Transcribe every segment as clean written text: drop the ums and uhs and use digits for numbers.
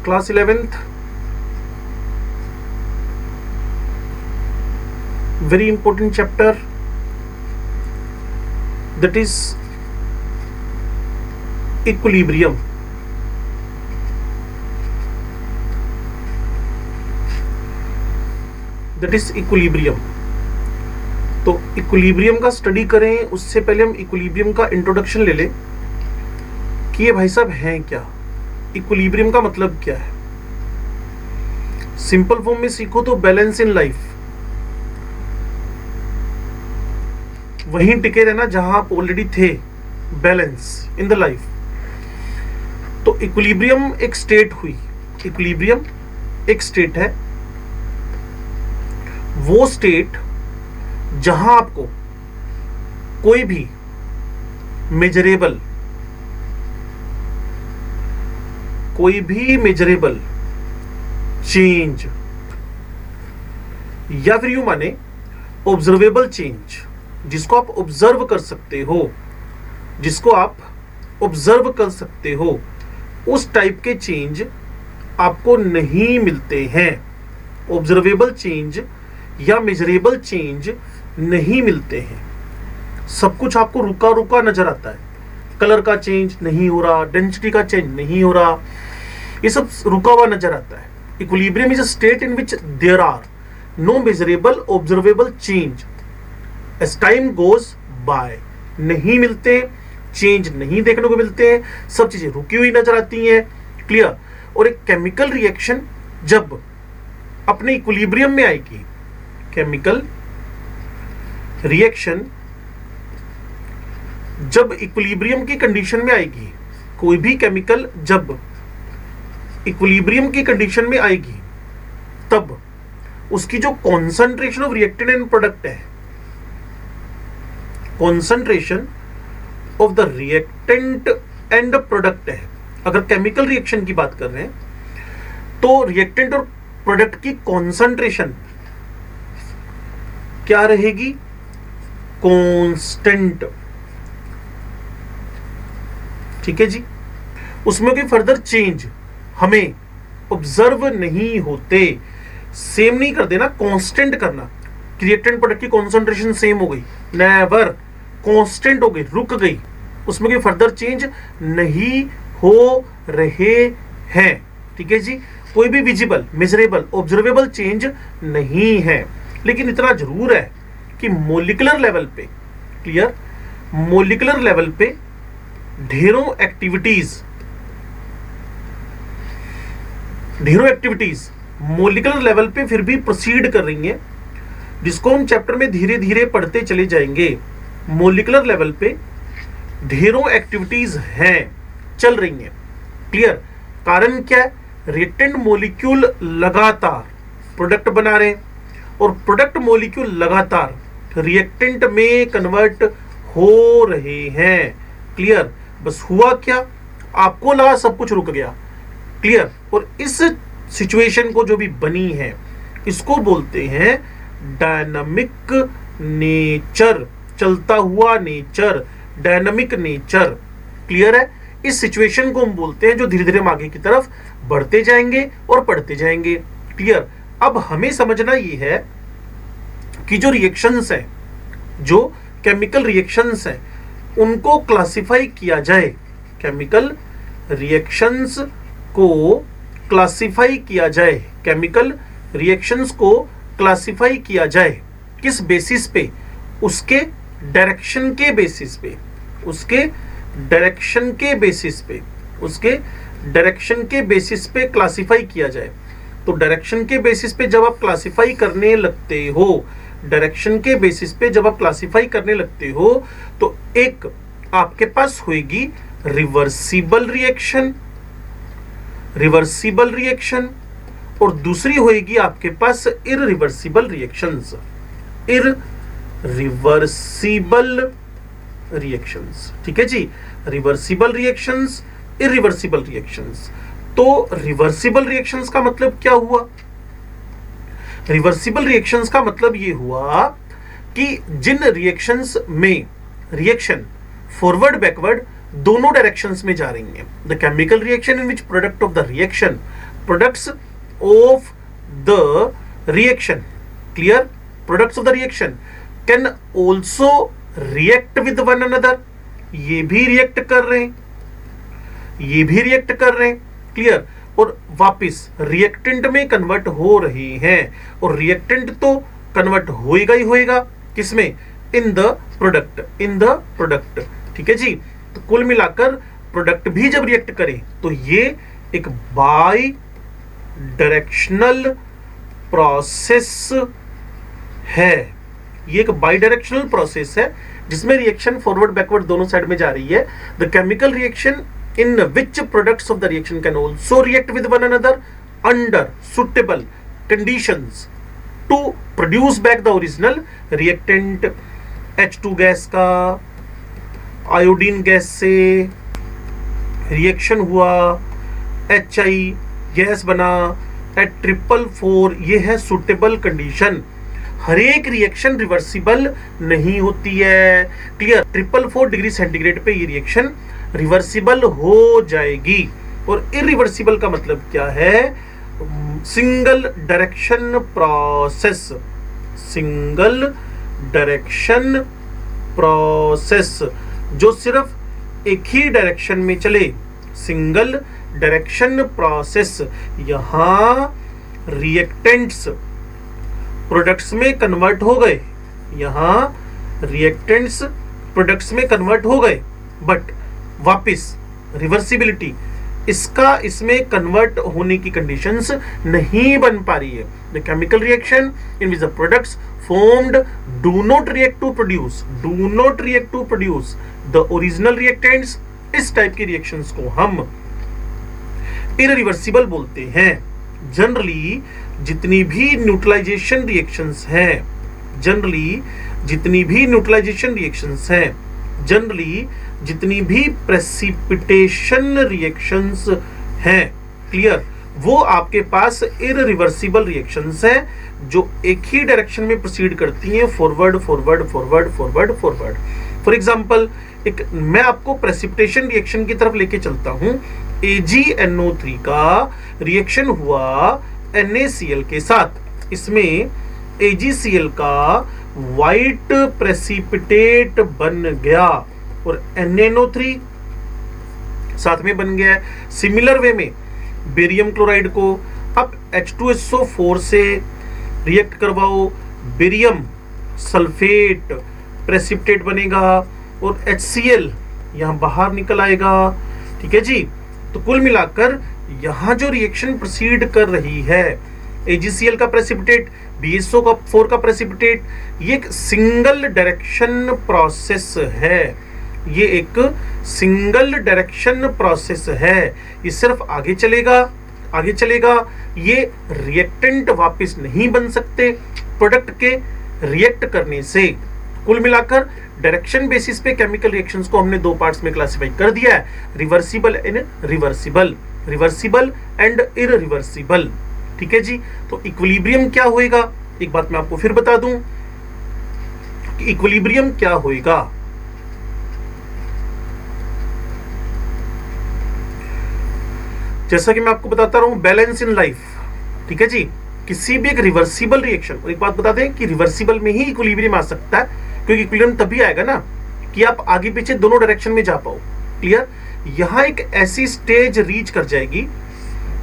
class 11th, very important chapter, that is equilibrium. That is equilibrium. तो equilibrium का study करें उससे पहले हम इक्विलिब्रियम का इंट्रोडक्शन ले लें कि ये भाई साहब हैं क्या, इक्विलिब्रियम का मतलब क्या है। सिंपल फॉर्म में सीखो तो बैलेंस इन लाइफ, वहीं टिके रहना जहां आप ऑलरेडी थे, बैलेंस इन द लाइफ। तो इक्विलिब्रियम एक स्टेट हुई, इक्विलिब्रियम एक स्टेट है, वो स्टेट जहां आपको कोई भी मेजरेबल चेंज या फिर यूं माने ऑब्जर्वेबल चेंज, जिसको आप ऑब्जर्व कर सकते हो, उस टाइप के चेंज आपको नहीं मिलते हैं। ऑब्जर्वेबल चेंज या मेजरेबल चेंज नहीं मिलते हैं। सब कुछ आपको रुका रुका नजर आता है, कलर का चेंज नहीं हो रहा, डेंसिटी का चेंज नहीं हो रहा, ये सब रुका हुआ नजर आता है। Equilibrium is a state in which there are no measurable observable change as time goes by. नहीं मिलते, चेंज नहीं देखने को मिलते हैं, सब चीजें रुकी हुई नजर आती हैं। क्लियर। और एक केमिकल रिएक्शन जब अपने इक्विलिब्रियम में आएगी, केमिकल रिएक्शन जब इक्विलिब्रियम की कंडीशन में आएगी, कोई भी केमिकल जब इक्विलिब्रियम की कंडीशन में आएगी, तब उसकी जो concentration of reactant and product है, concentration of the reactant and product है, अगर केमिकल रिएक्शन की बात कर रहे हैं तो रिएक्टेंट और प्रोडक्ट की कॉन्सेंट्रेशन क्या रहेगी, कांस्टेंट। ठीक है जी। उसमें कोई फर्दर चेंज हमें ऑब्जर्व नहीं होते। सेम नहीं कर देना, कांस्टेंट करना। रिएक्टेंट प्रोडक्ट की कॉन्सेंट्रेशन सेम हो गई, नेवर, कांस्टेंट हो गई, रुक गई, उसमें कोई फर्दर चेंज नहीं हो रहे हैं। ठीक है जी। कोई भी विजिबल, मेजरेबल, ऑब्जर्वेबल चेंज नहीं है। लेकिन इतना जरूर है कि मोलिकुलर लेवल पे, क्लियर, मोलिकुलर लेवल पे ढेरों एक्टिविटीज मोलिकुलर लेवल पे फिर भी प्रोसीड कर रही हैं, जिसको हम चैप्टर में धीरे धीरे पढ़ते चले जाएंगे। मोलिकुलर लेवल पे ढेरों एक्टिविटीज हैं, चल रही हैं। क्लियर। कारण क्या है, रिएक्टेंट मॉलिक्यूल लगातार प्रोडक्ट बना रहे हैं और प्रोडक्ट मॉलिक्यूल लगातार रिएक्टेंट में कन्वर्ट हो रहे हैं। क्लियर। बस हुआ क्या, आपको लगा सब कुछ रुक गया। क्लियर। और इस सिचुएशन को जो भी बनी है, इसको बोलते हैं डायनामिक नेचर, चलता हुआ नेचर, डायनामिक नेचर। क्लियर है। इस सिचुएशन को हम बोलते हैं जो धीरे धीरे हम आगे की तरफ बढ़ते जाएंगे और पढ़ते जाएंगे। क्लियर। अब हमें समझना ये है कि जो रिएक्शंस हैं, जो केमिकल रिएक्शंस हैं, उनको क्लासिफाई किया जाए, केमिकल रिएक्शंस को क्लासिफाई किया जाए, केमिकल रिएक्शंस को क्लासिफाई किया जाए किस बेसिस पे, उसके डायरेक्शन के बेसिस पे, उसके डायरेक्शन के बेसिस पे, उसके डायरेक्शन के बेसिस पे क्लासिफाई किया जाए। तो डायरेक्शन के बेसिस पे जब आप क्लासिफाई करने लगते हो, डायरेक्शन के बेसिस पे जब आप क्लासिफाई करने लगते हो, तो एक आपके पास होगी रिवर्सिबल रिएक्शन, रिवर्सिबल रिएक्शन, और दूसरी होगी आपके पास इररिवर्सिबल रिएक्शंस, इररिवर्सिबल रिएक्शंस। ठीक है जी। Reversible reactions, irreversible reactions. तो रिवर्सिबल रिएक्शंस का मतलब क्या हुआ, रिवर्सिबल रिएक्शंस का मतलब ये हुआ कि जिन रिएक्शंस में रिएक्शन फॉरवर्ड बैकवर्ड दोनों डायरेक्शंस में जा रही हैं, the chemical reaction in which product of the reaction products of the reaction, clear, products of the reaction can also react with one another, ये भी रिएक्ट कर रहे हैं, ये भी रिएक्ट कर रहे हैं, क्लियर, और वापिस रिएक्टेंट में कन्वर्ट हो रहे हैं, और रिएक्टेंट तो कन्वर्ट होएगा ही होएगा, किसमें, in the product, in the product, ठीक है जी। तो कुल मिलाकर प्रोडक्ट भी जब रिएक्ट करे तो ये एक बाई डायरेक्शनल प्रोसेस है, ये एक बाई डायरेक्शनल प्रोसेस है जिसमें रिएक्शन फॉरवर्ड बैकवर्ड दोनों साइड में जा रही है। The chemical reaction in which products of the reaction can also react with one another under suitable conditions to produce back the original reactant। H2 gas का iodine gas से reaction हुआ, HI gas बना eight 444, ये है suitable condition. हर एक reaction reversible नहीं होती है, क्लियर। 444 डिग्री सेंटीग्रेड पे ये रिएक्शन रिवर्सिबल हो जाएगी, और इरिवर्सिबल का मतलब क्या है, single direction process, single direction process जो सिर्फ एक ही डायरेक्शन में चले, सिंगल डायरेक्शन प्रोसेस। यहां रिएक्टेंट्स प्रोडक्ट्स में कन्वर्ट हो गए, यहां रिएक्टेंट्स प्रोडक्ट्स में कन्वर्ट हो गए, बट वापिस रिवर्सिबिलिटी इसका इसमें कन्वर्ट होने की कंडीशंस नहीं बन पा रही है। The chemical reaction in which the products formed do not react to produce, do not react to produce the original reactants, इस टाइप की रिएक्शंस को हम इरिवर्सिबल बोलते हैं। जनरली जितनी भी न्यूट्रलाइजेशन रिएक्शंस हैं, जनरली जितनी भी न्यूट्रलाइजेशन रिएक्शंस हैं, जनरली जितनी भी प्रेसिपिटेशन रिएक्शंस हैं, क्लियर, वो आपके पास इरिवर्सिबल रिएक्शंस हैं जो एक ही डायरेक्शन में प्रोसीड करती हैं, forward forward forward forward forward. For example एक मैं आपको प्रेसिपिटेशन रिएक्शन की तरफ लेके चलता हूं। AgNO3 का रिएक्शन हुआ NaCl के साथ, इसमें AgCl का व्हाइट प्रेसिपिटेट बन गया और NaNO3 साथ में बन गया है। सिमिलर वे में बेरियम क्लोराइड को अब H2SO4 से रिएक्ट करवाओ, बेरियम सल्फेट प्रेसिपिटेट बनेगा और HCl यहां बाहर निकल आएगा, ठीक है जी। तो कुल मिलाकर यहां जो रिएक्शन प्रोसीड कर रही है, AgCl का प्रेसिपिटेट, BSO4 का प्रेसिपिटेट, ये एक सिंगल डायरेक्शन प्रोसेस है, ये एक सिंगल डायरेक्शन प्रोसेस है। ये सिर्फ आगे चलेगा, आगे चलेगा, ये रिएक्टेंट वापस नहीं बन सकते प्रोडक्ट के रिएक्ट करने से। कुल मिलाकर डायरेक्शन बेसिस पे केमिकल रिएक्शंस को हमने दो पार्ट्स में क्लासिफाई कर दिया है, reversible and reversible, reversible and irreversible, ठीक है जी। तो इक्विलिब्रियम क्या होएगा, एक बात मैं आपको फिर बता दूं कि इक्विलिब्रियम क्या होएगा। जैसा कि मैं आपको बताता रहा हूं, बैलेंस इन लाइफ, ठीक है जी। किसी भी एक रिवर्सिबल रिएक्शन, और एक बात बता दें कि रिवर्सिबल में ही इक्विलिब्रियम आ सकता है, क्योंकि इक्विलिब्रियम तभी आएगा ना कि आप आगे पीछे दोनों डायरेक्शन में जा पाओ, क्लियर। यहां एक ऐसी स्टेज रीच कर जाएगी,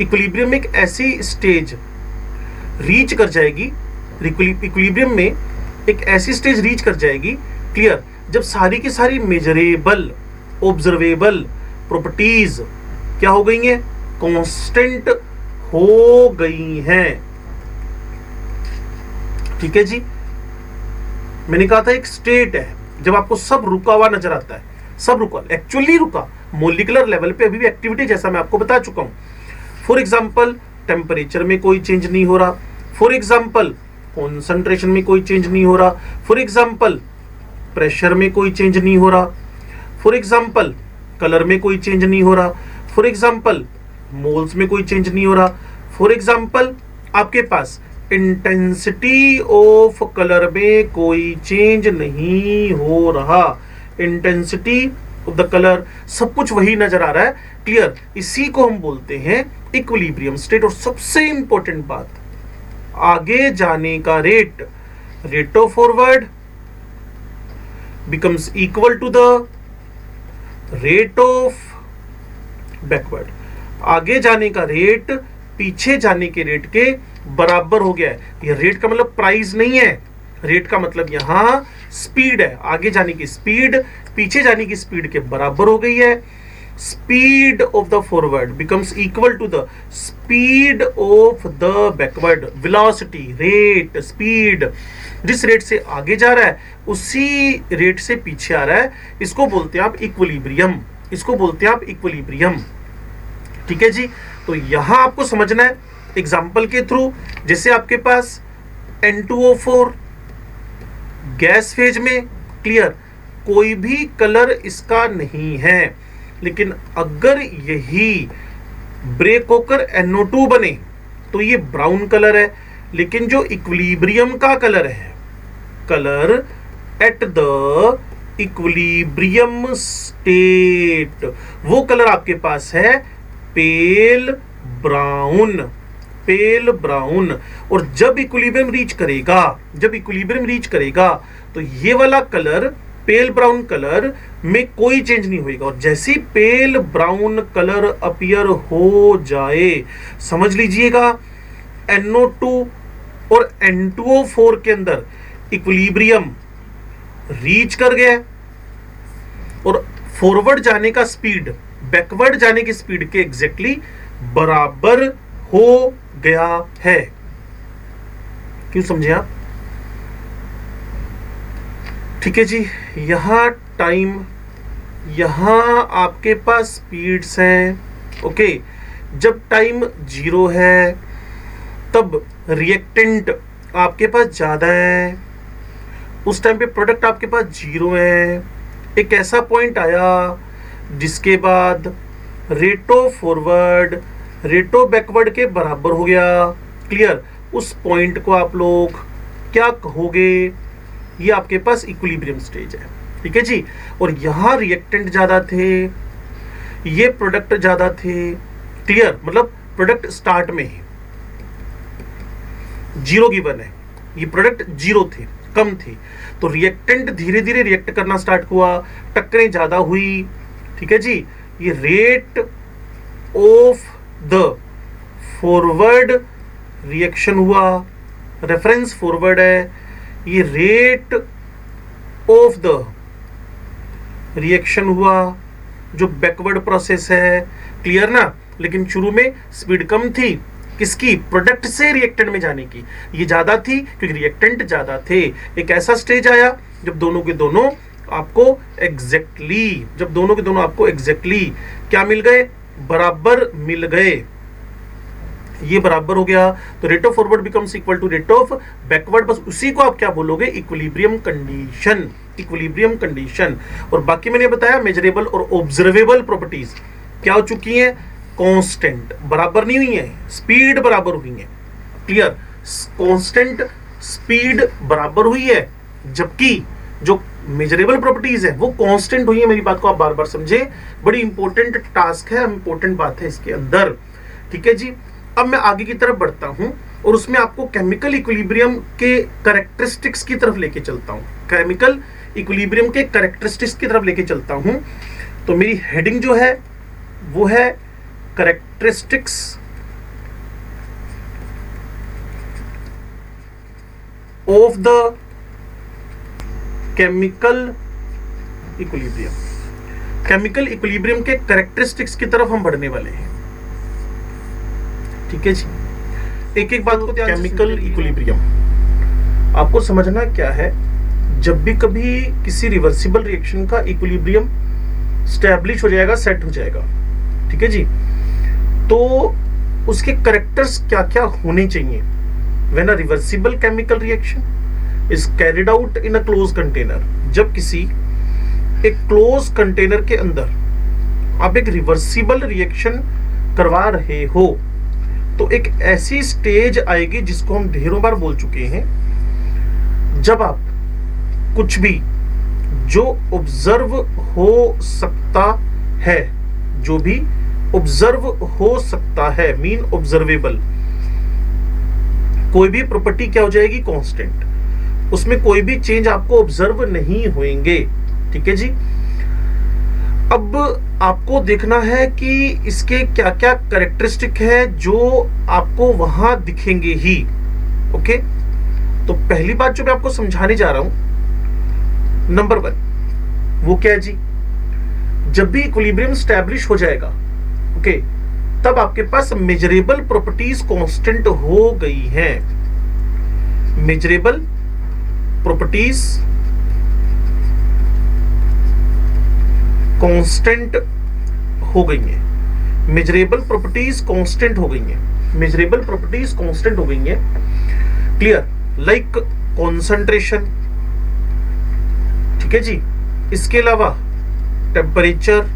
इक्विलिब्रियम में एक ऐसी स्टेज रीच कर जाएगी, इक्विलिब्रियम में एक ऐसी स्टेज रीच कर जाएगी, क्लियर, जब सारी की सारी मेजरेबल ऑब्जर्वेबल प्रॉपर्टीज क्या हो गई हैं, कांस्टेंट हो गई हैं, ठीक है जी। मैंने कहा था एक स्टेट है जब आपको सब रुका हुआ नजर आता है, सब रुका, एक्चुअली रुका, मोलिकुलर लेवल पे अभी भी एक्टिविटी, जैसा मैं आपको बता चुका हूं। फॉर एग्जांपल टेम्परेचर में कोई चेंज नहीं हो रहा, फॉर एग्जांपल कॉन्सेंट्रेशन में कोई चेंज नहीं हो रहा, फॉर एग्जांपल प्रेशर में कोई चेंज नहीं हो रहा, फॉर एग्जांपल कलर में कोई चेंज नहीं हो रहा, फॉर एग्जांपल मोल्स में कोई चेंज नहीं हो रहा, फॉर एग्जांपल आपके पास इंटेंसिटी ऑफ कलर में कोई चेंज नहीं हो रहा, इंटेंसिटी ऑफ द कलर, सब कुछ वही नजर आ रहा है। क्लियर? इसी को हम बोलते हैं इक्विलिब्रियम स्टेट। और सबसे इंपॉर्टेंट बात, आगे जाने का rate, rate of forward becomes equal to the rate of backward। आगे जाने का रेट पीछे जाने के रेट के बराबर हो गया है। ये रेट का मतलब प्राइस नहीं है, रेट का मतलब यहां स्पीड है। आगे जाने की स्पीड पीछे जाने की स्पीड के बराबर हो गई है। Speed of the forward becomes equal to the speed of the backward. Velocity, rate, speed, जिस रेट से आगे जा रहा है उसी रेट से पीछे आ रहा है, इसको बोलते हैं आप इक्विलिब्रियम। इसको बोलते हैं आप इक्विलिब्रियम। ठीक है जी? तो यहां आपको समझना है एग्जांपल के थ्रू। जैसे आपके पास N2O4 गैस फेज में, क्लियर, कोई भी कलर इसका नहीं है, लेकिन अगर यही ब्रेक होकर NO2 बने तो ये ब्राउन कलर है। लेकिन जो इक्विलिब्रियम का कलर है, colour at the equilibrium state, वो कलर आपके पास है पेल ब्राउन, पेल ब्राउन। और जब इक्विलिब्रियम रीच करेगा, जब इक्विलिब्रियम रीच करेगा तो ये वाला कलर, पेल ब्राउन कलर में कोई चेंज नहीं होगा। और जैसे ही पेल ब्राउन कलर अपीयर हो जाए, समझ लीजिएगा NO2 और N2O4 के अंदर इक्विलिब्रियम रीच कर गया और फॉरवर्ड जाने का स्पीड बैकवर्ड जाने की स्पीड के एग्जैक्टली बराबर हो गया है। क्यों समझे आप? ठीक है जी। यहां टाइम, यहां आपके पास स्पीड्स हैं। ओके, जब टाइम 0 है तब रिएक्टेंट आपके पास ज्यादा है, उस टाइम पे प्रोडक्ट आपके पास 0 है। एक ऐसा पॉइंट आया जिसके बाद rate of forward rate of backward के बराबर हो गया। क्लियर? उस पॉइंट को आप लोग क्या कहोगे? ये आपके पास इक्विलिब्रियम स्टेज है। ठीक है जी। और यहां रिएक्टेंट ज्यादा थे, ये प्रोडक्ट ज्यादा थे। क्लियर? मतलब प्रोडक्ट स्टार्ट में ही 0 गिवन है, ये प्रोडक्ट 0 थे, कम थी, तो रिएक्टेंट धीरे धीरे रिएक्ट करना स्टार्ट हुआ, टक्करें ज्यादा हुई। ठीक है जी। ये rate of the forward reaction हुआ, रेफरेंस फॉरवर्ड है। ये रेट ऑफ द रिएक्शन हुआ जो बैकवर्ड प्रोसेस है। क्लियर ना? लेकिन शुरू में स्पीड कम थी, किसकी? प्रोडक्ट से रिएक्टेंट में जाने की। ये ज्यादा थी क्योंकि रिएक्टेंट ज्यादा थे। एक ऐसा स्टेज आया जब दोनों के दोनों आपको एग्जैक्टली, जब दोनों के दोनों आपको एग्जैक्टली क्या मिल गए? बराबर मिल गए। ये बराबर हो गया तो rate of forward becomes equal to rate of backward. बस उसी को आप क्या बोलोगे? Equilibrium condition, equilibrium condition. और बाकी मैंने बताया मेजरेबल और ऑब्जर्वेबल प्रॉपर्टीज क्या हो चुकी हैं? कांस्टेंट बराबर नहीं हुई है, स्पीड बराबर हुई है। क्लियर? कांस्टेंट स्पीड बराबर हुई है, जबकि जो मेजरेबल प्रॉपर्टीज है वो कांस्टेंट हुई है। मेरी बात को आप बार बार समझे, बड़ी इंपॉर्टेंट टास्क है, इंपॉर्टेंट बात है इसके अंदर। ठीक है जी। अब मैं आगे की तरफ बढ़ता हूं और उसमें आपको केमिकल इक्विलिब्रियम के कैरेक्टरिस्टिक्स की तरफ लेके चलता हूं। केमिकल इक्विलिब्रियम के कैरेक्टरिस्टिक्स की तरफ लेके चलता हूं। तो मेरी हेडिंग जो है वो है characteristics of the chemical equilibrium. Chemical equilibrium के कैरेक्टरिस्टिक्स की तरफ हम बढ़ने वाले हैं। ठीक है जी। एक एक बात को ध्यान से केमिकल इक्विलिब्रियम आपको समझना क्या है। जब भी कभी किसी रिवर्सिबल रिएक्शन का इक्विलिब्रियम स्टैब्लिश हो जाएगा, सेट हो जाएगा, ठीक है जी, तो उसके कैरेक्टर्स क्या क्या होने चाहिए। When a reversible chemical reaction is carried out in a closed container, जब किसी एक क्लोज कंटेनर के अंदर आप एक रिवर्सिबल रिएक्शन करवा रहे हो, तो एक ऐसी स्टेज आएगी जिसको हम ढेरों बार बोल चुके हैं, जब आप कुछ भी जो ऑब्जर्व हो सकता है, जो भी ऑब्जर्व हो सकता है, मीन ऑब्जर्वेबल। कोई भी प्रॉपर्टी क्या हो जाएगी, कांस्टेंट, उसमें कोई भी चेंज आपको ऑब्जर्व नहीं होंगे। ठीक है जी। अब आपको देखना है कि इसके क्या क्या कैरेक्टरिस्टिक है जो आपको वहां दिखेंगे ही। ओके, तो पहली बात जो मैं आपको समझाने जा रहा हूं, नंबर 1, वो क्या है जी, जब भी इक्विलिब्रियम स्टैब्लिश हो जाएगा, ओके, तब आपके पास मेजरेबल प्रॉपर्टीज कांस्टेंट हो गई हैं। मेजरेबल प्रॉपर्टीज कांस्टेंट हो गई हैं। मेजरेबल प्रॉपर्टीज कांस्टेंट हो गई हैं। मेजरेबल प्रॉपर्टीज कांस्टेंट हो गई हैं। क्लियर? लाइक कॉन्सेंट्रेशन, ठीक है जी, इसके अलावा टेम्परेचर,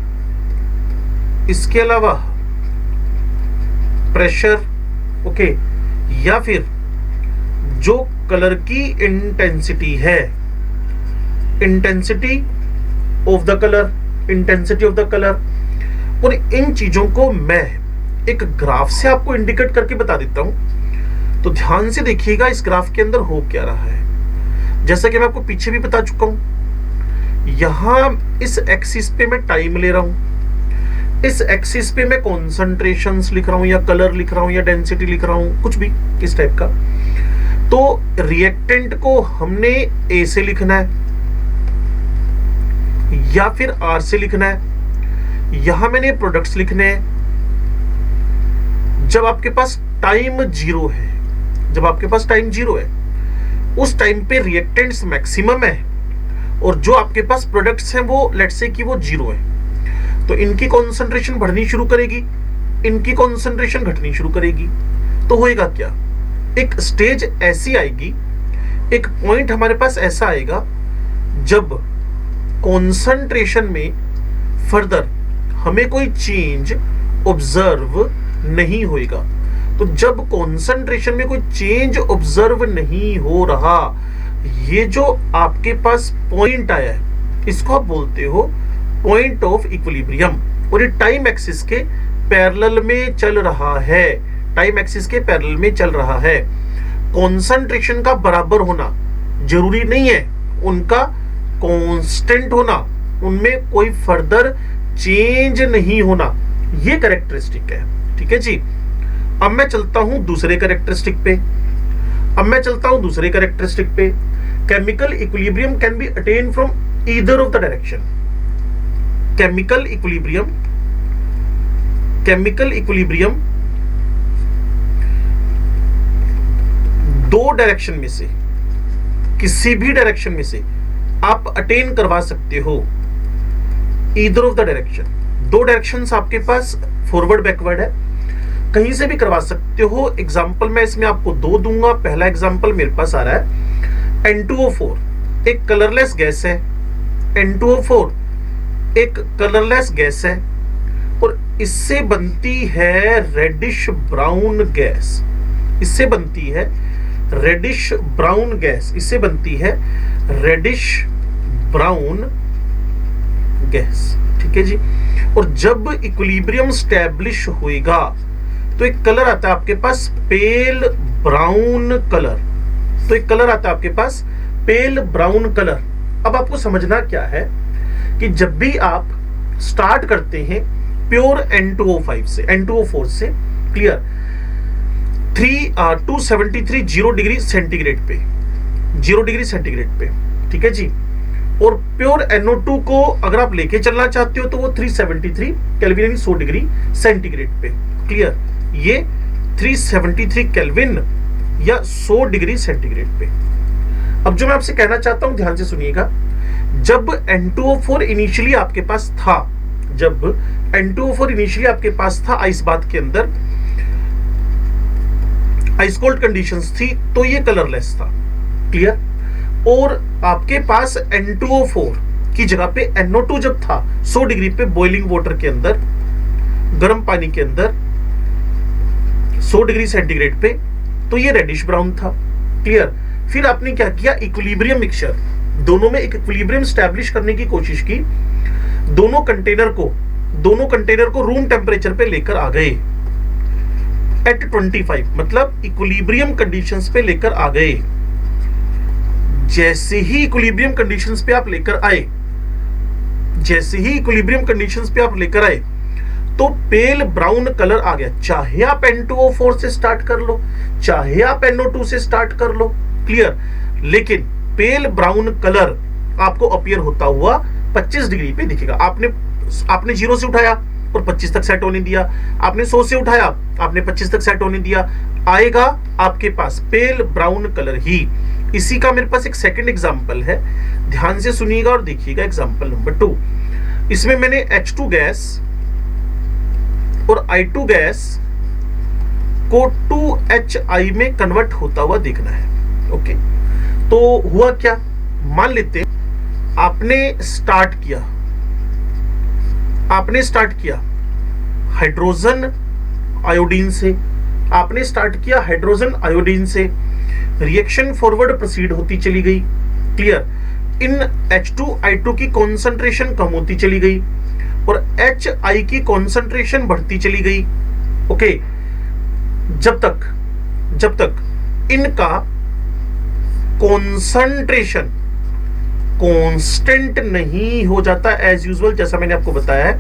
इसके अलावा प्रेशर, ओके, या फिर जो कलर की इंटेंसिटी है, intensity of the colour, intensity of the colour. और इन चीजों को मैं एक ग्राफ से आपको इंडिकेट करके बता देता हूं, तो ध्यान से देखिएगा इस ग्राफ के अंदर हो क्या रहा है। जैसा कि मैं आपको पीछे भी बता चुका हूं, यहां इस एक्सिस पे मैं टाइम ले रहा हूं, इस एक्सिस पे मैं कॉन्सेंट्रेशंस लिख रहा हूं या कलर लिख रहा हूं या डेंसिटी लिख रहा हूं, कुछ भी इस टाइप का। तो रिएक्टेंट को हमने ए से लिखना है या फिर आर से लिखना है। यहां मैंने प्रोडक्ट्स लिखने हैं। जब आपके पास टाइम 0 है, जब आपके पास टाइम 0 है, उस टाइम पे रिएक्टेंट्स मैक्सिमम है और जो आपके पास प्रोडक्ट्स हैं वो लेट्स से कि वो 0 है, तो इनकी कॉन्सेंट्रेशन बढ़नी शुरू करेगी, इनकी कॉन्सेंट्रेशन घटनी शुरू करेगी। तो होएगा क्या, एक स्टेज ऐसी आएगी, एक पॉइंट हमारे पास ऐसा आएगा जब कॉन्सेंट्रेशन में फर्दर हमें कोई चेंज ऑब्जर्व नहीं होएगा। तो जब कॉन्सेंट्रेशन में कोई चेंज ऑब्जर्व नहीं हो रहा, ये जो आपके पास पॉइंट आया है, इसको आप बोलते हो पॉइंट ऑफ इक्विलिब्रियम, और ये टाइम एक्सिस के पैरेलल में चल रहा है, टाइम एक्सिस के पैरेलल में चल रहा है। कॉन्सेंट्रेशन का बराबर होना जरूरी नहीं है, उनका कांस्टेंट होना, उनमें कोई फर्दर चेंज नहीं होना, ये कैरेक्टरिस्टिक है। ठीक है जी। अब मैं चलता हूं दूसरे कैरेक्टरिस्टिक पे, अब मैं चलता हूं दूसरे कैरेक्टरिस्टिक पे। Chemical equilibrium can be attain from either of the direction. Chemical equilibrium, chemical equilibrium दो डायरेक्शन में से, किसी भी डायरेक्शन में से आप अटेन करवा सकते हो, ईदर ऑफ द डायरेक्शन। दो डायरेक्शंस आपके पास फॉरवर्ड बैकवर्ड है, कहीं से भी करवा सकते हो। एग्जांपल मैं इसमें आपको दो दूंगा। पहला एग्जांपल मेरे पास आ रहा है N2O4, एक कलरलेस गैस है। N2O4 एक कलरलेस गैस है और इससे बनती है रेडिश ब्राउन गैस, इससे बनती है रेडिश ब्राउन गैस, इससे बनती है रेडिश ब्राउन गैस। ठीक है जी। और जब इक्विलिब्रियम स्टैब्लिश होएगा तो एक कलर आता है आपके पास पेल ब्राउन कलर, तो एक कलर आता है आपके पास पेल ब्राउन कलर। अब आपको समझना क्या है कि जब भी आप स्टार्ट करते हैं प्योर N2O5 से, N2O4 से, क्लियर, 273 0 डिग्री सेंटीग्रेड पे, 0 डिग्री सेंटीग्रेड पे, ठीक है जी। और प्योर NO2 को अगर आप लेके चलना चाहते हो तो वो 373 केल्विन यानी 100 डिग्री सेंटीग्रेड पे, क्लियर, ये 373 केल्विन या 100 डिग्री सेंटीग्रेड पे। अब जो मैं आपसे कहना चाहता हूं, ध्यान से सुनिएगा, जब N2O4 इनिशियली आपके पास था, जब N2O4 इनिशियली आपके पास था आइस बाथ के अंदर, आइस कोल्ड कंडीशंस थी, तो ये कलरलेस था, क्लियर। और आपके पास N2O4 की जगह पे NO2 जब था 100 डिग्री पे बॉइलिंग वाटर के अंदर, गर्म पानी के अंदर 100 डिग्री सेंटीग्रेड पे, तो ये रेडिश ब्राउन था, क्लियर। फिर आपने क्या किया, इक्विलिब्रियम मिक्सचर, दोनों में एक इक्विलिब्रियम स्टैब्लिश करने की कोशिश की, दोनों कंटेनर को रूम टेम्परेचर पे लेकर आ गए एट 25, मतलब इक्विलिब्रियम कंडीशंस पे लेकर आ गए। जैसे ही इक्विलिब्रियम कंडीशंस पे आप लेकर आए, तो पेल ब्राउन कलर आ गया। चाहे आप N2O4 से स्टार्ट कर लो, चाहे आप NO2 से स्टार्ट कर लो, क्लियर, लेकिन पेल ब्राउन कलर आपको अपीयर होता हुआ 25 डिग्री पे दिखेगा। आपने 0 से उठाया और 25 तक सेट होने दिया, आपने 100 से उठाया, आपने 25 तक सेट होने दिया, आएगा आपके पास पेल ब्राउन कलर ही। इसी का मेरे पास एक सेकंड एग्जांपल है, ध्यान से सुनिएगा और देखिएगा। एग्जांपल नंबर 2, इसमें मैंने H2 गैस और I2 गैस को 2HI में कन्वर्ट होता हुआ देखना है। ओके, तो हुआ क्या, मान लेते आपने स्टार्ट किया हाइड्रोजन आयोडीन से, रिएक्शन फॉरवर्ड प्रोसीड होती चली गई, क्लियर। इन H2I2 की कॉन्सेंट्रेशन कम होती चली गई और HI की कॉन्सेंट्रेशन बढ़ती चली गई। ओके, जब तक इनका कॉन्सेंट्रेशन कांस्टेंट नहीं हो जाता एज यूजुअल, जैसा मैंने आपको बताया है,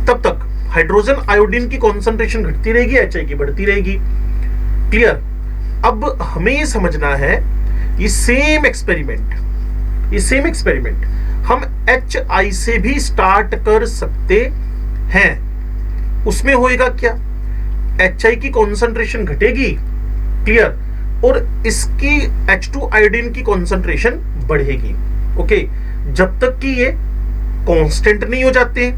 तब तक हाइड्रोजन आयोडीन की कॉन्सेंट्रेशन घटती रहेगी, HI की बढ़ती रहेगी, क्लियर। अब हमें ये समझना है, ये सेम एक्सपेरिमेंट हम HI से भी स्टार्ट कर सकते हैं। उसमें होएगा क्या, HI की कॉन्सेंट्रेशन घटेगी, क्लियर, और इसकी H2 आयोडीन की कॉन्सेंट्रेशन बढ़ेगी। ओके, जब तक कि ये कांस्टेंट नहीं हो जाते,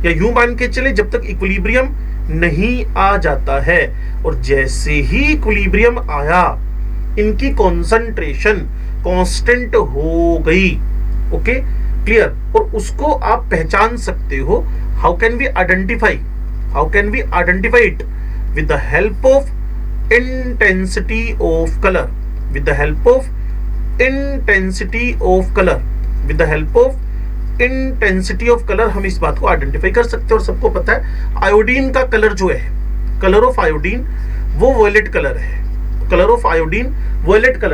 या यूं मान के चले जब तक इक्विलिब्रियम नहीं आ जाता है। और जैसे ही इक्विलिब्रियम आया, इनकी कॉन्सेंट्रेशन कांस्टेंट हो गई। ओके, क्लियर, और उसको आप पहचान सकते हो। How can we identify it? With the help of intensity of colour, with the help of intensity of colour हम इस बात को आइडेंटिफाई कर सकते हैं। और सबको पता है आयोडीन का कलर जो है, कलर ऑफ आयोडीन वो वॉयलेट कलर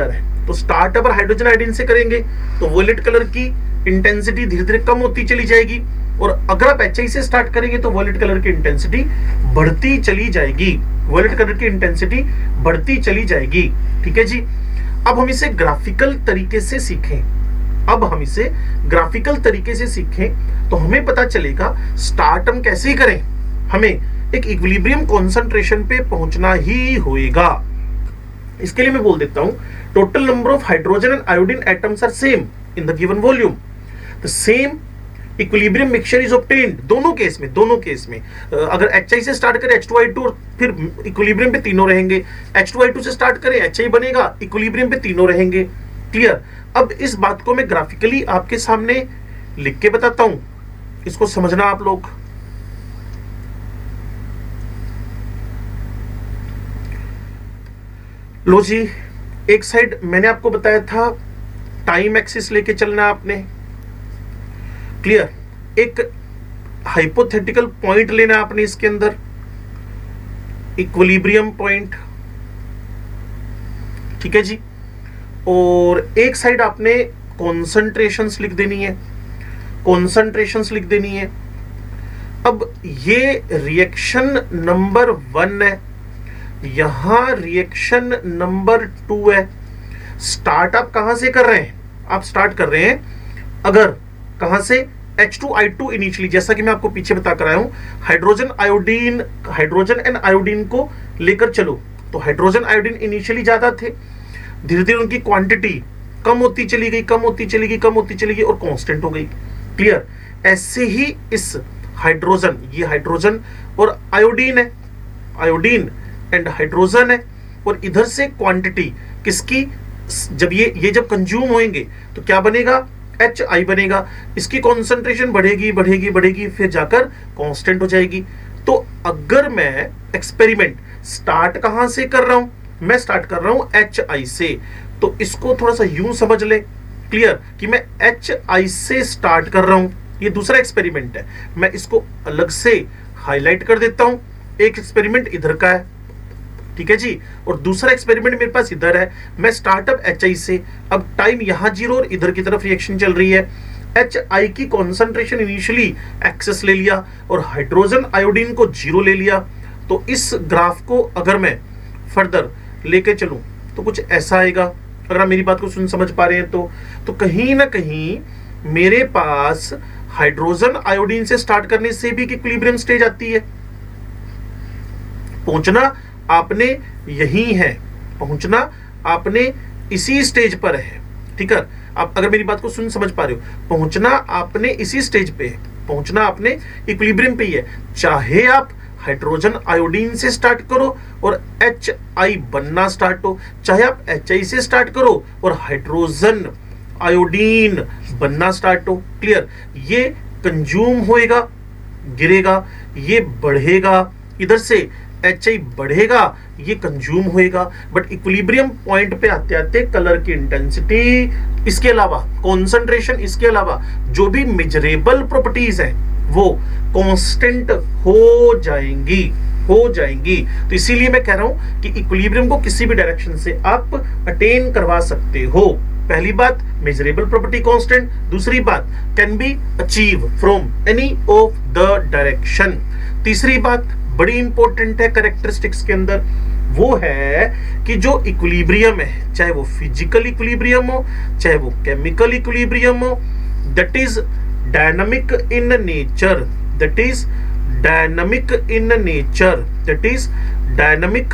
है। तो स्टार्ट अगर हाइड्रोजन आयोडीन से करेंगे तो वॉयलेट कलर की इंटेंसिटी धीरे धीरे कम होती चली जाएगी, और अगर आप HI से स्टार्ट करेंगे तो वॉयलेट कलर की इंटेंसिटी बढ़ती चली जाएगी। ठीक है जी। अब हम इसे ग्राफिकल तरीके से सीखें तो हमें पता चलेगा स्टार्ट हम कैसे ही करें, हमें एक इक्विलिब्रियम कॉन्सेंट्रेशन पे पहुंचना ही होएगा। इसके लिए मैं बोल देता हूं, total number of hydrogen and iodine atoms are same in the given volume, the same equilibrium mixture is obtained. दोनों केस में अगर HI से स्टार्ट करें H2I2 और फिर इक्विलिब्रियम पे तीनों रहेंगे, H2I2 से स्टार्ट करें HI बनेगा, इक्विलिब्रियम पे तीनों रहेंगे, क्लियर। अब इस बात को मैं ग्राफिकली आपके सामने लिख के बताता हूं, इसको समझना आप लोग। लो जी, एक साइड मैंने आपको बताया था टाइम एक्सिस लेके चलना आपने, क्लियर। एक हाइपोथेटिकल पॉइंट लेना आपने इसके अंदर, इक्विलिब्रियम पॉइंट, ठीक है जी। और एक साइड आपने कॉन्सेंट्रेशंस लिख देनी है। अब ये रिएक्शन नंबर 1 है, यहां रिएक्शन नंबर 2 है। स्टार्ट आप कहां से कर रहे हैं? आप स्टार्ट कर रहे हैं अगर कहां से, H2I2 इनिशियली, जैसा कि मैं आपको पीछे बता कर आया हूं, हाइड्रोजन एंड आयोडीन को लेकर चलो, तो हाइड्रोजन आयोडीन इनिशियली ज्यादा थे, धीरे धीरे उनकी क्वांटिटी कम होती चली गई और कांस्टेंट हो गई, क्लियर। ऐसे ही इस हाइड्रोजन, ये हाइड्रोजन और आयोडीन है, आयोडीन एंड हाइड्रोजन है, और इधर से क्वांटिटी किसकी, जब ये जब कंज्यूम होंगे तो क्या बनेगा, HI बनेगा। इसकी कॉन्सेंट्रेशन बढ़ेगी, फिर जाकर कांस्टेंट हो जाएगी। तो अगर मैं एक्सपेरिमेंट स्टार्ट कहां से कर रहा हूं, मैं स्टार्ट कर रहा हूं HI से, तो इसको थोड़ा सा यूं समझ ले, क्लियर, कि मैं HI से स्टार्ट कर रहा हूं। ये दूसरा एक्सपेरिमेंट है, मैं इसको अलग से हाईलाइट कर देता हूं। एक एक्सपेरिमेंट इधर का है, ठीक है जी, और दूसरा एक्सपेरिमेंट मेरे पास इधर है। मैं स्टार्टअप HI से, अब टाइम यहां 0 और इधर की तरफ रिएक्शन चल रही है। HI की कॉन्सेंट्रेशन इनिशियली एक्सेस ले लिया और हाइड्रोजन आयोडीन को 0 ले लिया। तो इस ग्राफ को अगर मैं फर्दर लेके चलूं तो कुछ ऐसा आएगा। अगर आप मेरी बात को समझ पा रहे हैं तो कहीं ना कहीं मेरे पास हाइड्रोजन आयोडीन से स्टार्ट करने से भी इक्विलिब्रियम स्टेज आती है। पहुंचना आपने यही है, पहुंचना आपने इसी स्टेज पर है, ठीक है। आप अगर मेरी बात को समझ पा रहे हो, पहुंचना आपने इसी स्टेज पे है, पहुंचना आपने इक्विलिब्रियम पे ही है। चाहे आप हाइड्रोजन आयोडीन से स्टार्ट करो और HI बनना स्टार्ट हो, चाहे आप HI से स्टार्ट करो और हाइड्रोजन आयोडीन बनना स्टार्ट हो। क्लियर, ये कंज्यूम होएगा, गिरेगा, ये बढ़ेगा, इधर से HI बढ़ेगा, ये कंज्यूम होएगा। बट इक्विलिब्रियम पॉइंट पे आते आते कलर की इंटेंसिटी, इसके अलावा कॉन्सेंट्रेशन, इसके अलावा जो भी मेजरेबल प्रॉपर्टीज है वो कांस्टेंट हो जाएंगी। तो इसीलिए मैं कह रहा हूं कि इक्विलिब्रियम को किसी भी डायरेक्शन से आप अटेन करवा सकते हो। पहली बात, मेजरेबल प्रॉपर्टी कांस्टेंट। दूसरी बात, can be achieve from any of the direction. तीसरी बात बड़ी इंपॉर्टेंट है कैरेक्टरिस्टिक्स के अंदर, वो है कि जो इक्विलिब्रियम है, चाहे वो फिजिकल इक्विलिब्रियम हो, चाहे वो केमिकल इक्विलिब्रियम हो, that is dynamic in nature, that is dynamic in nature, that is dynamic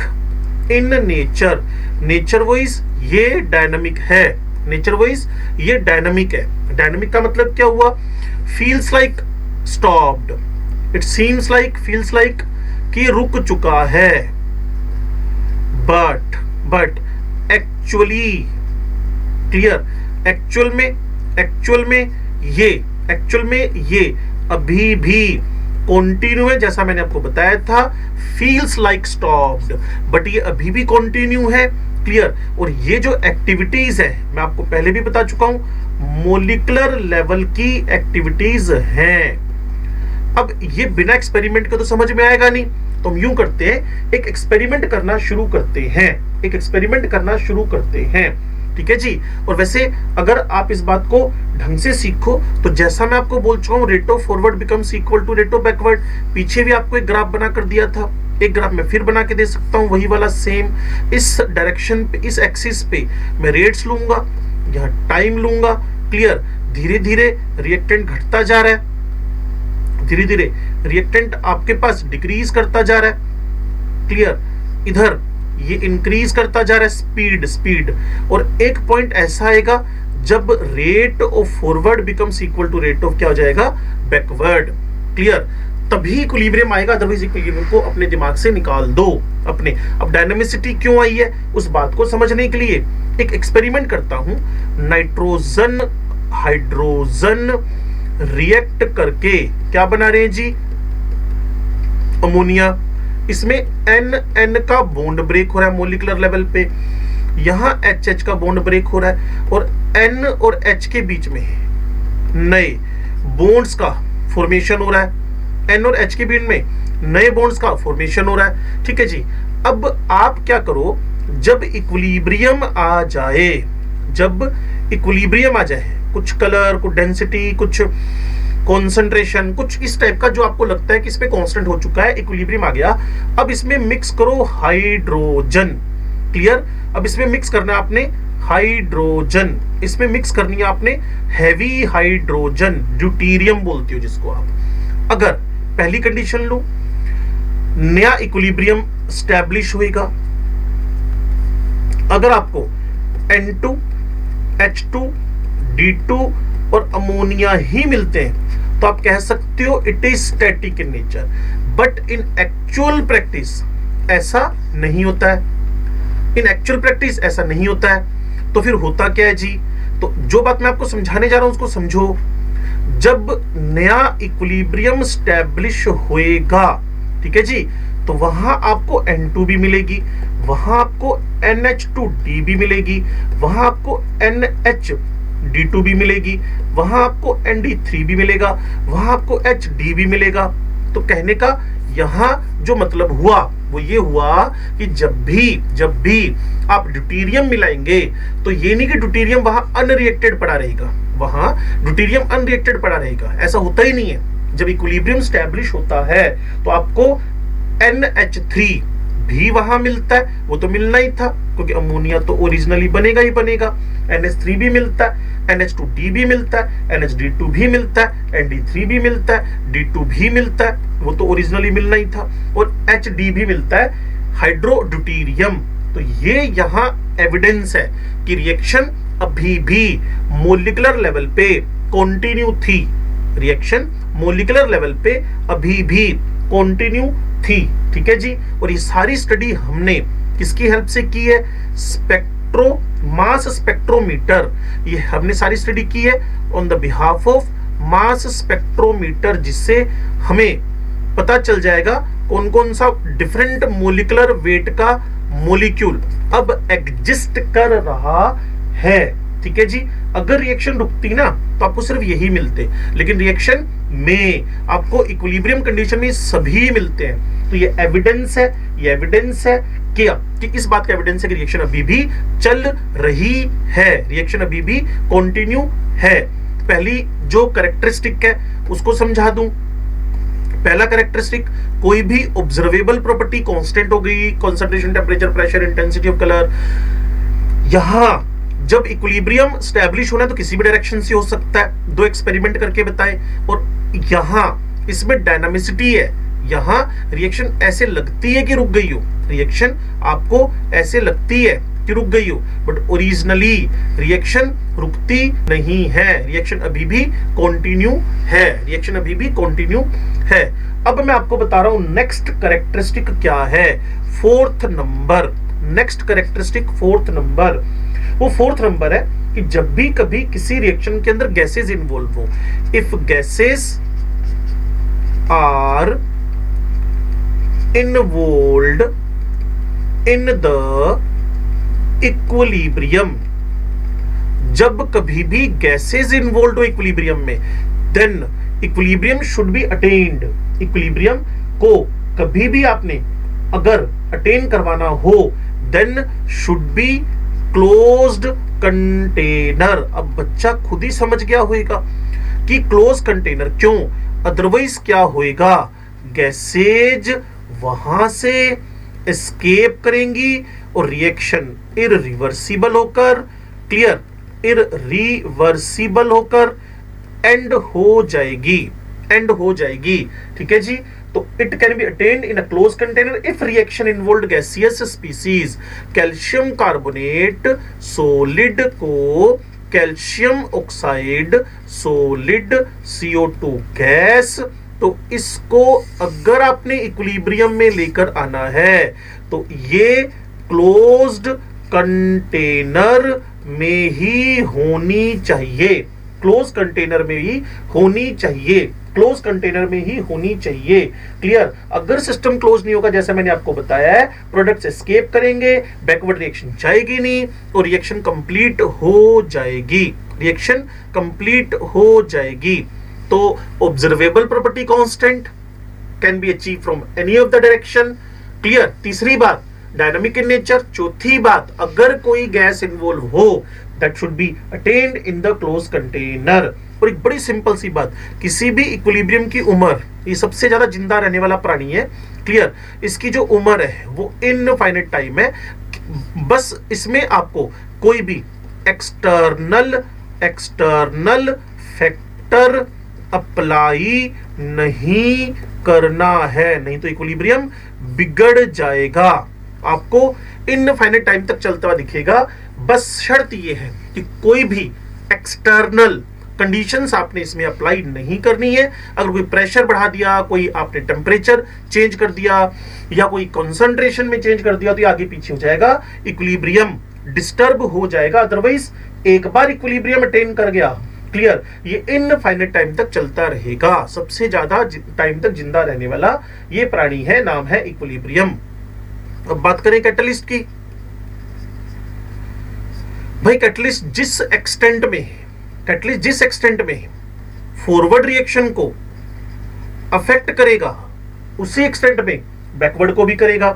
in nature. Nature wise ये डायनामिक है, नेचर वाइज ये डायनामिक है। डायनामिक का मतलब क्या हुआ? Feels like stopped, it seems like, feels like कि रुक चुका है, बट एक्चुअली, क्लियर, एक्चुअल में ये अभी भी कॉन्टिन्यू है। जैसा मैंने आपको बताया था, फील्स लाइक स्टॉप्ड, बट ये अभी भी कॉन्टिन्यू है। क्लियर, और ये जो एक्टिविटीज है मैं आपको पहले भी बता चुका हूं, मोलिकुलर लेवल की एक्टिविटीज हैं। अब ये बिना एक्सपेरिमेंट के तो समझ में आएगा नहीं, तो हम यूं करते हैं, एक एक्सपेरिमेंट करना शुरू करते हैं, ठीक है जी। और वैसे अगर आप इस बात को ढंग से सीखो तो जैसा मैं आपको बोल चुका हूं, rate of forward becomes equal to rate of backward. पीछे भी आपको एक ग्राफ बना कर दिया था, एक ग्राफ मैं फिर बना के दे सकता हूं, वही वाला सेम। इस डायरेक्शन पे, इस एक्सिस पे मैं रेट्स लूंगा, यहाँ टाइम लूंगा। क्लियर, धीरे धीरे रिएक्टेंट घटता जा रहा है, धीरे धीरे रिएक्टेंट आपके पास डिक्रीज करता जा रहा है। क्लियर, इधर ये इंक्रीज करता जा रहा है, स्पीड, और एक पॉइंट ऐसा आएगा जब rate of forward becomes equal to rate of क्या हो जाएगा? बैकवर्ड। क्लियर, तभी इक्विलिब्रियम आएगा, अदरवाइज इक्विलिब्रियम को अपने दिमाग से निकाल दो अपने। अब डायनामिसिटी क्यों आई है उस बात को समझने के लिए एक एक्सपेरिमेंट करता हूं। नाइट्रोजन हाइड्रोजन रिएक्ट करके क्या बना रहे हैं जी? अमोनिया। इसमें NN का बॉन्ड ब्रेक हो रहा है मोलिकुलर लेवल पे, यहां HH का बॉन्ड ब्रेक हो रहा है, और N और H के बीच में नए बॉन्ड्स का फॉर्मेशन हो रहा है। N और H के बीच में नए बॉन्ड्स का फॉर्मेशन हो रहा है, ठीक है जी। अब आप क्या करो, जब इक्विलिब्रियम आ जाए, कुछ कलर, कुछ डेंसिटी, कुछ कॉन्सेंट्रेशन, कुछ इस टाइप का जो आपको लगता है कि इसमें कांस्टेंट हो चुका है, इक्विलिब्रियम आ गया, अब इसमें मिक्स करो हाइड्रोजन। क्लियर, अब इसमें मिक्स करना है आपने हाइड्रोजन, इसमें मिक्स करनी है आपने हैवी हाइड्रोजन, ड्यूटीरियम बोलते हो जिसको आप। अगर पहली कंडीशन लो, नया इक्विलिब्रियम स्टैब्लिश होएगा। अगर आपको N2, H2, D2 और अमोनिया ही मिलते हैं तो आप कह सकते हो it is static in nature, but in actual practice ऐसा नहीं होता है। तो फिर होता क्या है जी? तो जो बात मैं आपको समझाने जा रहा हूं उसको समझो। जब नया इक्विलिब्रियम स्टैब्लिश होएगा, ठीक है जी, तो वहां आपको N2 भी मिलेगी, वहां आपको NH2D भी मिलेगी, वहां आपको NH D2 भी मिलेगी, वहां आपको ND3 भी मिलेगा, वहां आपको HD भी मिलेगा। तो कहने का यहां जो मतलब हुआ वो ये हुआ कि जब भी आप ड्यूटेरियम मिलाएंगे तो ये नहीं कि ड्यूटेरियम वहां अनरिएक्टेड पड़ा रहेगा, वहां ड्यूटेरियम अनरिएक्टेड पड़ा रहेगा, ऐसा होता ही नहीं है। जब इक्विलिब्रियम स्टैब्लिश होता है तो आपको NH3 भी वहां मिलता है, वो तो मिलना ही था क्योंकि अमोनिया तो ओरिजिनली बनेगा ही बनेगा। NH3 भी मिलता है, NH2D भी मिलता है, NHD2 भी मिलता है, ND3 भी मिलता है, D2 भी मिलता है, वो तो ओरिजिनली मिलना ही था, और HD भी मिलता है, हाइड्रोड्यूटेरियम। तो ये यहाँ एविडेंस है कि रिएक्शन अभी भी मोलिकुलर लेवल पे कंटिन्यू थी, रिएक्शन मोलिकुलर लेवल पे अभी भी कंटिन्यू थी। ठीक है जी। और ये सारी स्टडी हमने किसकी हेल्प से की है? मास स्पेक्ट्रोमीटर, ये हमने सारी स्टडी की है on the behalf of mass spectrometer, जिससे हमें पता चल जाएगा कौन कौन सा डिफरेंट मोलिकुलर वेट का मोलिक्यूल अब एग्जिस्ट कर रहा है। ठीक है जी। अगर रिएक्शन रुकती ना तो आपको सिर्फ यही मिलते, लेकिन रिएक्शन में आपको इक्विलिब्रियम कंडीशन में सभी मिलते हैं। तो ये एविडेंस है, ये एविडेंस है क्या कि इस बात का एविडेंस है कि रिएक्शन अभी भी चल रही है, रिएक्शन अभी भी कंटिन्यू है। पहली जो कैरेक्टरिस्टिक है उसको समझा दूं। पहला कैरेक्टरिस्टिक, कोई भी ऑब्जर्वेबल प्रॉपर्टी कांस्टेंट हो गई, concentration, temperature, pressure, intensity of colour. यहां जब इक्विलिब्रियम स्टैब्लिश होना है तो किसी भी डायरेक्शन से हो सकता है, दो एक्सपेरिमेंट करके बताएं। और यहां इसमें डायनामिसिटी है, यहां रिएक्शन ऐसे लगती है कि रुक गई हो, रिएक्शन आपको ऐसे लगती है कि रुक गई हो, बट ओरिजिनली रिएक्शन रुकती नहीं है, रिएक्शन अभी भी कंटिन्यू है, रिएक्शन अभी भी कंटिन्यू है। अब मैं आपको बता रहा हूं नेक्स्ट कैरेक्टरिस्टिक क्या है, fourth number. Next characteristic fourth number, वो फोर्थ नंबर है कि जब भी कभी किसी रिएक्शन के अंदर गैसेस इन्वॉल्व हो, if gases are involved in the equilibrium, जब कभी भी गैसेस इन्वॉल्व हो इक्विलिब्रियम में, then equilibrium should be attend. Equilibrium को कभी भी आपने अगर अटेन करवाना हो, then should be closed container. अब बच्चा खुद ही समझ गया होगा कि क्लोज कंटेनर क्यों, अदरवाइज क्या होएगा, गैसेज वहां से एस्केप करेंगी और रिएक्शन इररिवर्सिबल होकर, क्लियर, इररिवर्सिबल होकर एंड हो जाएगी, एंड हो जाएगी। ठीक है जी। तो it can be attained in a closed container if reaction involved gaseous species. Calcium carbonate solid को calcium oxide solid CO2 gas, तो इसको अगर आपने इक्विलिब्रियम में लेकर आना है तो ये क्लोज्ड कंटेनर में ही होनी चाहिए, क्लोज कंटेनर में ही होनी चाहिए, क्लोज कंटेनर में ही होनी चाहिए। क्लियर। अगर सिस्टम क्लोज नहीं होगा, जैसे मैंने आपको बताया है, प्रोडक्ट्स एस्केप करेंगे, बैकवर्ड रिएक्शन जाएगी नहीं और रिएक्शन कंप्लीट हो जाएगी, रिएक्शन कंप्लीट हो जाएगी। तो observable property constant can be achieve from any of the direction. Clear. तीसरी बात, डायनामिक इन नेचर। चौथी बात, अगर कोई गैस इन्वॉल्व हो, that should be attained in the close container. और एक बड़ी सिंपल सी बात, किसी भी इक्विलिब्रियम की उम्र, ये सबसे ज्यादा जिंदा रहने वाला प्राणी है, क्लियर, इसकी जो उम्र है वो इनफाइनाइट टाइम है। बस इसमें आपको कोई भी एक्सटर्नल फैक्टर अप्लाई नहीं करना है, नहीं तो इक्विलिब्रियम बिगड़ जाएगा, आपको इनफाइनाइट टाइम तक चलता हुआ दिखेगा। बस शर्त यह है कि कोई भी एक्सटर्नल कंडीशंस आपने इसमें अप्लाई नहीं करनी है। अगर कोई प्रेशर बढ़ा दिया, कोई आपने टेम्परेचर चेंज कर दिया या कोई कंसंट्रेशन में चेंज कर दिया तो ये आगे पीछे हो जाएगा, इक्विलिब्रियम डिस्टर्ब हो जाएगा। अदरवाइज एक बार इक्विलिब्रियम अटेन कर गया, क्लियर, ये इनफाइनाइट टाइम तक चलता रहेगा। सबसे ज्यादा टाइम तक जिंदा रहने वाला ये प्राणी है, नाम है इक्विलिब्रियम। अब बात करें कैटलिस्ट की। भाई कैटलिस्ट जिस एक्सटेंट में कैटलिस्ट जिस एक्सटेंट में फॉरवर्ड रिएक्शन को अफेक्ट करेगा उसी एक्सटेंट में बैकवर्ड को भी करेगा।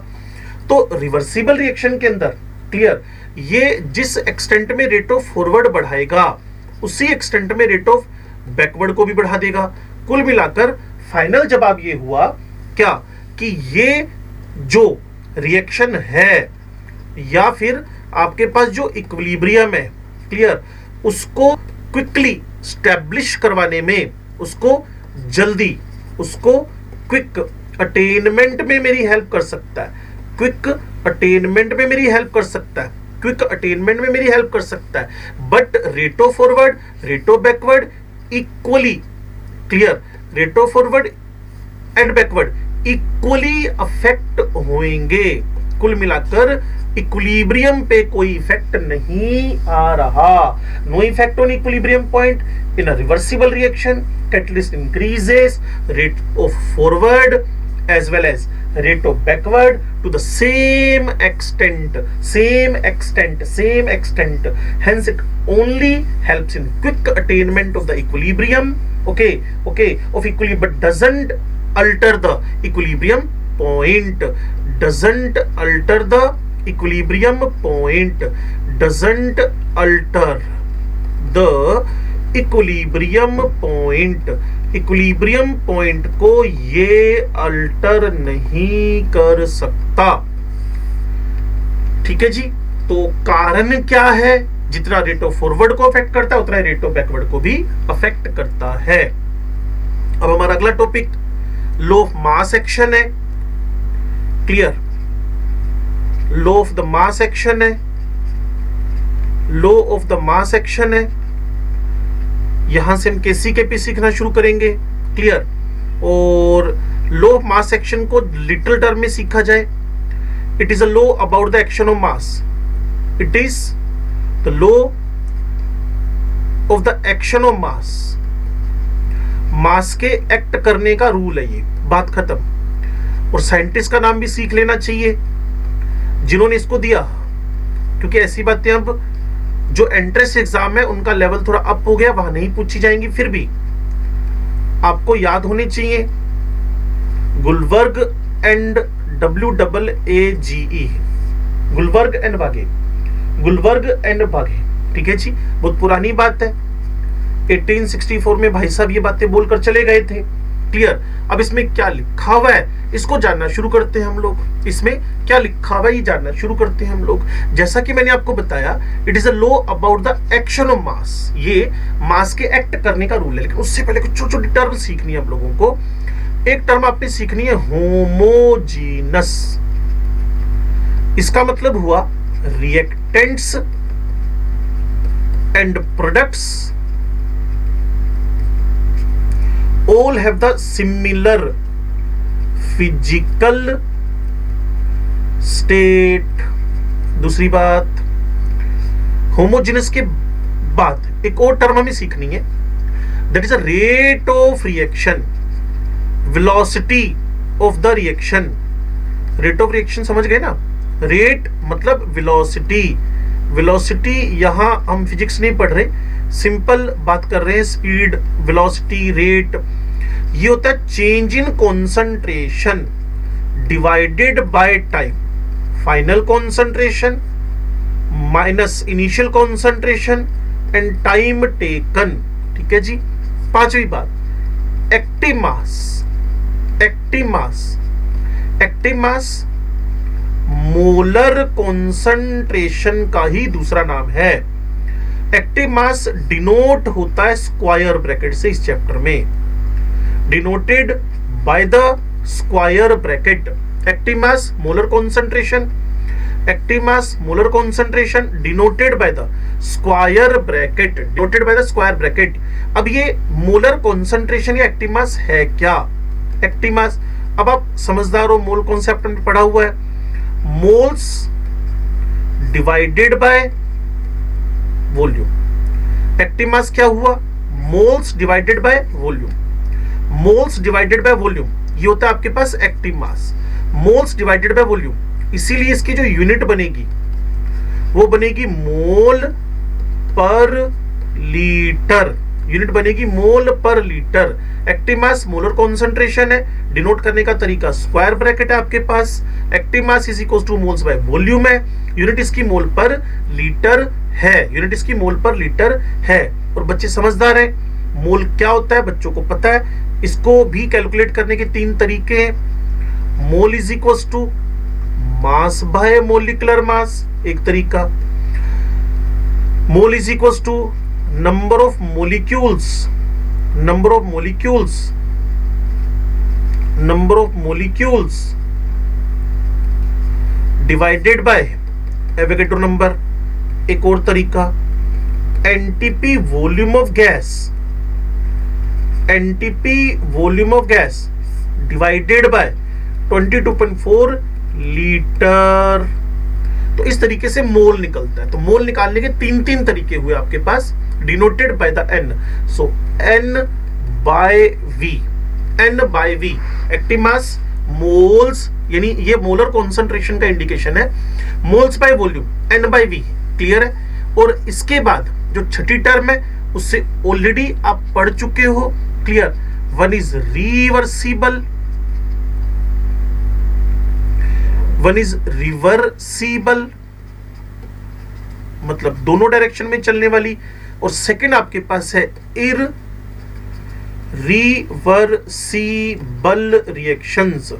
तो रिवर्सिबल रिएक्शन के अंदर क्लियर, ये जिस एक्सटेंट में रेट ऑफ फॉरवर्ड बढ़ाएगा उसी एक्सटेंट में रेट ऑफ बैकवर्ड को भी बढ़ा देगा। कुल मिलाकर फाइनल जवाब ये हुआ क्या कि ये जो रिएक्शन है या फिर आपके पास जो इक्विलिब्रियम है क्लियर, उसको क्विकली स्टैब्लिश करवाने में, उसको जल्दी, उसको क्विक अटेनमेंट में मेरी हेल्प कर सकता है, क्विक अटेनमेंट में मेरी हेल्प कर सकता है, क्विक अटेनमेंट में मेरी हेल्प कर सकता है। But rate of forward, rate of backward equally clear, rate of forward and backward equally affect होंगे। कुल मिलाकर इक्विलिब्रियम पे कोई इफेक्ट नहीं आ रहा। No effect on equilibrium point in a reversible reaction, catalyst increases rate of forward as well as rate of backward to the same extent. Hence it only helps in quick attainment of the equilibrium, okay, of equilibrium, but doesn't alter the equilibrium point, doesn't alter the equilibrium point, doesn't alter the equilibrium point. Equilibrium point को ये alter नहीं कर सकता। ठीक है जी। तो कारण क्या है? जितना रेट ऑफ फॉरवर्ड को अफेक्ट करता है उतना रेट ऑफ बैकवर्ड को भी अफेक्ट करता है। अब हमारा अगला topic law of mass action है। Clear, law of the mass action है, law of the mass action है। यहां से हम केसी के पी सीखना शुरू करेंगे। क्लियर, और लॉ ऑफ मास एक्शन को लिटिल टर्म में सीखा जाए, it is a law about the action of mass, it is the law of the action of mass. Mass के एक्ट करने का रूल है ये, बात खत्म। और साइंटिस्ट का नाम भी सीख लेना चाहिए जिन्होंने इसको दिया, क्योंकि ऐसी बातें अब जो एंट्रेंस एग्जाम है उनका लेवल थोड़ा अप हो गया, वहां नहीं पूछी जाएंगी, फिर भी आपको याद होनी चाहिए। Guldberg and WAAGE, Guldberg and बाघे, गुलबर्ग एंड बाघे। ठीक है जी, बहुत पुरानी बात है। 1864 में भाई साहब ये बातें बोलकर चले गए थे। क्लियर, अब इसमें क्या लिखा हुआ है इसको जानना शुरू करते हैं हम लोग। इसमें क्या लिखा हुआ है ये जानना शुरू करते हैं हम लोग। जैसा कि मैंने आपको बताया, it is a law about the action of मास। ये मास के एक्ट करने का रूल है, लेकिन उससे पहले कुछ छोटी छोटी टर्म सीखनी है हम लोगों को। एक टर्म आपने सीखनी है होमोजीनस। इसका मतलब हुआ reactants and products all have the similar physical state। दूसरी बात, होमोजेनस के बाद एक और टर्म हमें सीखनी है, that is a rate of reaction, velocity of the reaction. Rate of reaction समझ गए ना? रेट मतलब वेलोसिटी। वेलोसिटी यहां हम फिजिक्स नहीं पढ़ रहे, सिंपल बात कर रहे हैं। स्पीड, वेलोसिटी, रेट, ये होता है change in concentration divided by time. Final concentration minus initial concentration and time taken. ठीक है जी। पांचवी बात, active mass. Active mass, active mass molar concentration का ही दूसरा नाम है। एक्टिव मास डिनोट होता है स्क्वायर ब्रैकेट से इस चैप्टर में, denoted by the square bracket. Active mass molar concentration, active mass molar concentration denoted by the square bracket, denoted by the square bracket. अब ये मोलर कॉन्सेंट्रेशन या active mass है क्या? एक्टिव मास, अब आप समझदार हो, मोल कॉन्सेप्ट में पढ़ा हुआ है। Moles divided by volume. Active mass क्या हुआ? Moles divided by volume. Moles divided by volume, ये होता है आपके पास active mass. Moles divided by volume, इसीलिए इसकी जो यूनिट बनेगी वो बनेगी मोल पर लीटर, यूनिट बनेगी mole per litre. Active mass molar concentration है, डिनोट करने का तरीका स्क्वायर ब्रैकेट है आपके पास। Active mass is equal to moles by volume है, यूनिट इसकी मोल पर लीटर है, यूनिट इसकी मोल पर लीटर है। और बच्चे समझदार हैं, मोल क्या होता है बच्चों को पता है। इसको भी कैलकुलेट करने के 3 तरीके हैं। Mole is equal to mass by molecular mass एक तरीका, mole is equal to number of molecules, number of molecules, number of molecules divided by Avogadro number. एक और तरीका NTP volume of gas, NTP volume of gas divided by 22.4 litre. तो इस तरीके से मोल निकलता है। तो मोल निकालने के 3 तरीके हुए आपके पास, denoted by the N. So N by V, N by V active mass moles, यानी ये मोलर कॉन्सेंट्रेशन का इंडिकेशन है। Moles by volume N by V, clear है। और इसके बाद जो छठी टर्म है उससे ऑलरेडी आप पढ़ चुके हो, clear. One is reversible, one is reversible मतलब दोनों डायरेक्शन में चलने वाली, और सेकंड आपके पास है इरिवर्सिबल रिएक्शंस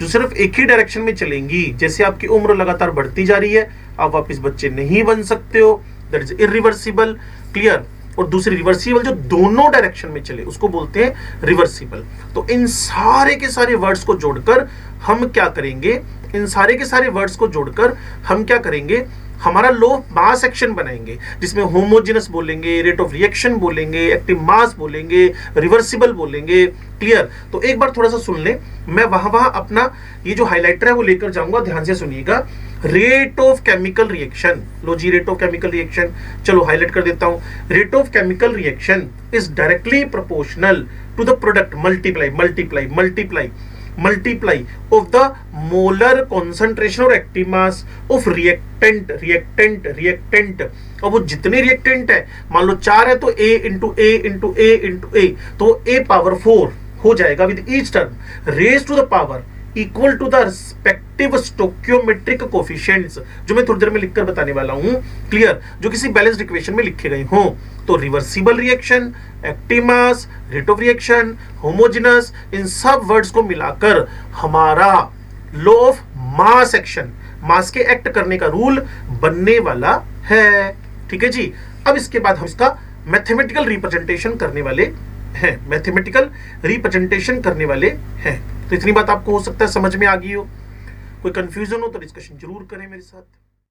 जो सिर्फ एक ही डायरेक्शन में चलेंगी। जैसे आपकी उम्र लगातार बढ़ती जा रही है, आप वापस बच्चे नहीं बन सकते हो, दैट इज इरिवर्सिबल, क्लियर। और दूसरी रिवर्सिबल जो दोनों डायरेक्शन में चले उसको बोलते हैं रिवर्सिबल। तो इन सारे के सारे वर्ड्स को जोड़कर हम क्या करेंगे, इन सारे के सारे वर्ड्स को जोड़कर हम क्या करेंगे, हमारा लो मास एक्शन बनाएंगे, जिसमें होमोजेनस बोलेंगे, रेट ऑफ रिएक्शन बोलेंगे, एक्टिव मास बोलेंगे, रिवर्सिबल बोलेंगे, क्लियर। तो एक बार थोड़ा सा सुन ले, मैं वहां अपना ये जो हाइलाइटर है वो लेकर जाऊंगा, ध्यान से सुनिएगा। रेट ऑफ केमिकल रिएक्शन, लो जी रेट ऑफ केमिकल रिएक्शन, चलो हाईलाइट कर देता हूं। Rate of chemical reaction is directly proportional to the product multiply multiply multiply multiply of the molar concentration और active mass of reactant reactant reactant. और वो जितने रिएक्टेंट है, मान लो 4 है तो A into A into A into A, तो A power 4 हो जाएगा with each term raise to the power equal to the respective stoichiometric coefficients, जो मैं थोड़ी देर में लिखकर बताने वाला हूं, क्लियर, जो किसी बैलेंस्ड इक्वेशन में लिखे गए हों। तो reversible reaction, active mass, rate of reaction, homogeneous, इन सब वर्ड्स को मिलाकर हमारा law of mass action, mass के एक्ट करने का रूल बनने वाला है। ठीक है जी। अब इसके बाद हम इसका मैथमेटिकल रिप्रेजेंटेशन करने वाले हैं, मैथमेटिकल रिप्रेजेंटेशन करने वाले हैं। तो इतनी बात आपको हो सकता है समझ में आ गई हो। कोई कंफ्यूजन हो तो डिस्कशन जरूर करें मेरे साथ।